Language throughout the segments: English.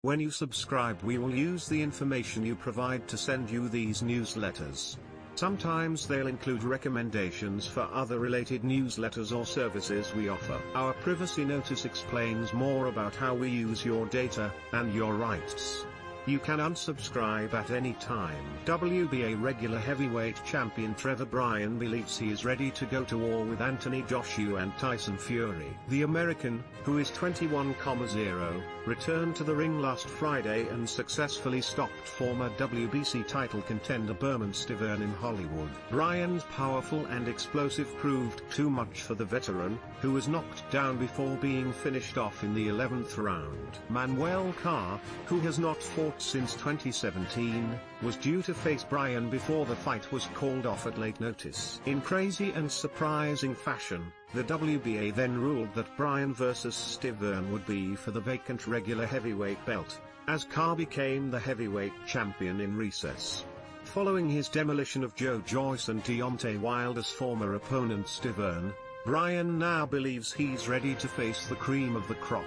When you subscribe, we will use the information you provide to send you these newsletters. Sometimes they'll include recommendations for other related newsletters or services we offer. Our privacy notice explains more about how we use your data and your rights. You can unsubscribe at any time. WBA regular heavyweight champion Trevor Bryan believes he is ready to go to war with Anthony Joshua and Tyson Fury. The American, who is 21,0, returned to the ring last Friday and successfully stopped former WBC title contender Bermane Stiverne in Hollywood. Bryan's powerful and explosive proved too much for the veteran, who was knocked down before being finished off in the 11th round. Manuel Carr, who has not fought since 2017, was due to face Bryan before the fight was called off at late notice. In crazy and surprising fashion, the WBA then ruled that Bryan vs Stiverne would be for the vacant regular heavyweight belt, as Carr became the heavyweight champion in recess. Following his demolition of Joe Joyce and Deontay Wilder's former opponent Stiverne, Bryan now believes he's ready to face the cream of the crop.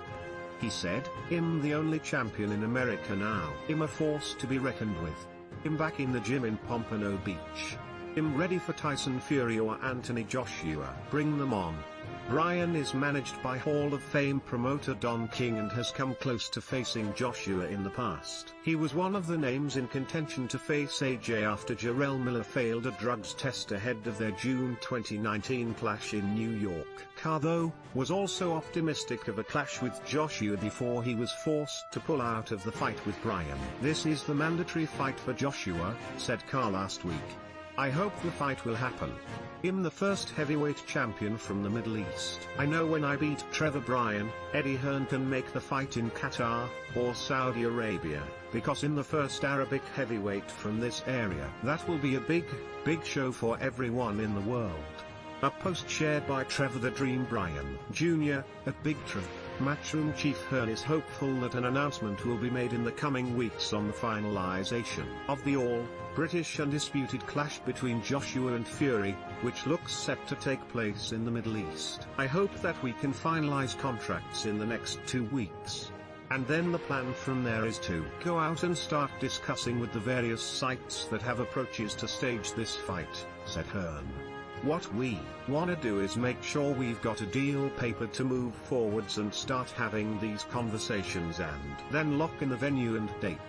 He said, "I'm the only champion in America now. I'm a force to be reckoned with. I'm back in the gym in Pompano Beach. I'm ready for Tyson Fury or Anthony Joshua. Bring them on." Bryan is managed by Hall of Fame promoter Don King and has come close to facing Joshua in the past. He was one of the names in contention to face AJ after Jarrell Miller failed a drugs test ahead of their June 2019 clash in New York. Carr, though, was also optimistic of a clash with Joshua before he was forced to pull out of the fight with Bryan. "This is the mandatory fight for Joshua," said Carr last week. "I hope the fight will happen. I'm the first heavyweight champion from the Middle East. I know when I beat Trevor Bryan, Eddie Hearn can make the fight in Qatar, or Saudi Arabia, because I'm the first Arabic heavyweight from this area. That will be a big show for everyone in the world." A post shared by Trevor "The Dream" Bryan Jr. at Big Trip, Matchroom chief Hearn is hopeful that an announcement will be made in the coming weeks on the finalization of the all-British undisputed clash between Joshua and Fury, which looks set to take place in the Middle East. "I hope that we can finalize contracts in the next 2 weeks. And then the plan from there is to go out and start discussing with the various sites that have approaches to stage this fight," said Hearn. "What we wanna do is make sure we've got a deal paper to move forwards and start having these conversations and then lock in the venue and date."